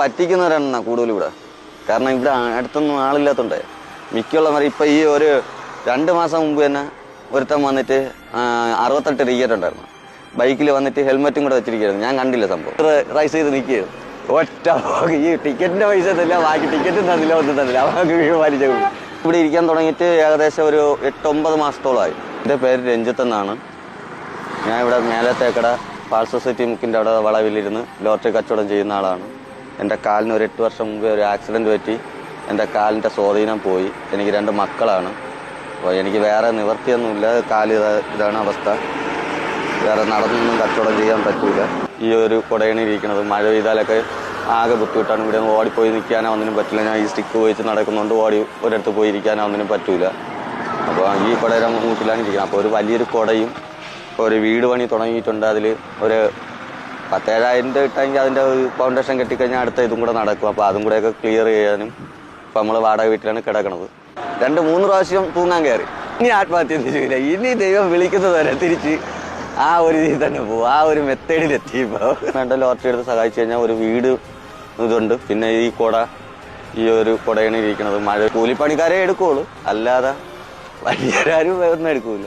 പറ്റിക്കുന്നവരാണ് കൂടുതൽ ഇവിടെ. കാരണം ഇവിടെ അടുത്തൊന്നും ആളില്ലാത്തതുകൊണ്ട് മിക്കുള്ളവർ ഇപ്പം ഈ ഒരു 2 മാസം മുമ്പ് തന്നെ ഒരുത്തം വന്നിട്ട് 68 ടിക്കറ്റ് ഉണ്ടായിരുന്നു. ബൈക്കിൽ വന്നിട്ട് ഹെൽമെറ്റും കൂടെ വെച്ചിരിക്കുകയായിരുന്നു. ഞാൻ കണ്ടില്ല സംഭവം. റൈസ് ചെയ്ത് നിൽക്കുകയായിരുന്നു. ഒറ്റ ഈ ടിക്കറ്റിൻ്റെ പൈസ തന്നില്ല, ബാക്കി ടിക്കറ്റും തന്നില്ല, ഒന്നും തന്നില്ല. അവർക്ക് വലിച്ച ഇവിടെ ഇരിക്കാൻ തുടങ്ങിയിട്ട് ഏകദേശം ഒരു 8-9 മാസത്തോളമായി. എൻ്റെ പേര് രഞ്ജിത്ത് എന്നാണ്. ഞാൻ ഇവിടെ മേലത്തേക്കട പാൾ സൊസൈറ്റി മുക്കിൻ്റെ അവിടെ വളവിലിരുന്ന് ലോട്ടറി കച്ചവടം ചെയ്യുന്ന ആളാണ്. എൻ്റെ കാലിന് ഒരു 8 വർഷം മുമ്പേ ഒരു ആക്സിഡൻറ്റ് പറ്റി എൻ്റെ കാലിൻ്റെ സ്വാധീനം പോയി. എനിക്ക് 2 മക്കളാണ്. അപ്പോൾ എനിക്ക് വേറെ നിവൃത്തിയൊന്നുമില്ല. കാല് ഇതാണ് അവസ്ഥ. വേറെ നടന്നൊന്നും കച്ചവടം ചെയ്യാൻ പറ്റില്ല. ഈ ഒരു കുടയണിയിരിക്കുന്നത് മഴ പെയ്താലൊക്കെ ആകെ ബുദ്ധിമുട്ടാണ്. ഇവിടെ നിന്ന് ഓടിപ്പോയി നിൽക്കാനോ ഒന്നിനും പറ്റില്ല. ഞാൻ ഈ സ്റ്റിക്ക് ഉപയോഗിച്ച് നടക്കുന്നുണ്ട്. ഒരിടത്ത് പോയി ഇരിക്കാനോ ഒന്നിനും പറ്റില്ല. അപ്പോൾ ഈ കുടയുടെ മൂട്ടിലാണ് ഇരിക്കുന്നത്. അപ്പോൾ ഒരു വലിയൊരു കുടയും ഒരു വീട് പണി തുടങ്ങിയിട്ടുണ്ട്. അതിൽ ഒരു 10,000 രൂപ ഇട്ടെങ്കിൽ അതിൻ്റെ ഫൗണ്ടേഷൻ കെട്ടിക്കഴിഞ്ഞാൽ അടുത്ത ഇതും കൂടെ നടക്കും. അപ്പോൾ അതും കൂടെയൊക്കെ ക്ലിയർ ചെയ്യാനും ഇപ്പം നമ്മൾ വാടക വീട്ടിലാണ് കിടക്കണത്. 2-3 പ്രാവശ്യം തൂങ്ങാൻ കയറി. ഇനി ആത്മഹത്യ ഒന്നും ചെയ്യില്ല. ഇനി ദൈവം വിളിക്കുന്നത് വരെ തിരിച്ച് ആ ഒരു രീതിയിൽ തന്നെ പോകും. ആ ഒരു മെത്തേഡിലെത്തി. ഇപ്പോൾ വേണ്ട ലോട്ടറി എടുത്ത് സഹായിച്ചു കഴിഞ്ഞാൽ ഒരു വീട് ഇതുണ്ട്. പിന്നെ ഈ ഒരു കുടയാണ് ഇരിക്കുന്നത്. മഴ കൂലിപ്പണിക്കാരെ എടുക്കുകയുള്ളൂ, അല്ലാതെ വലിയവരാരും ഒന്നും എടുക്കൂല.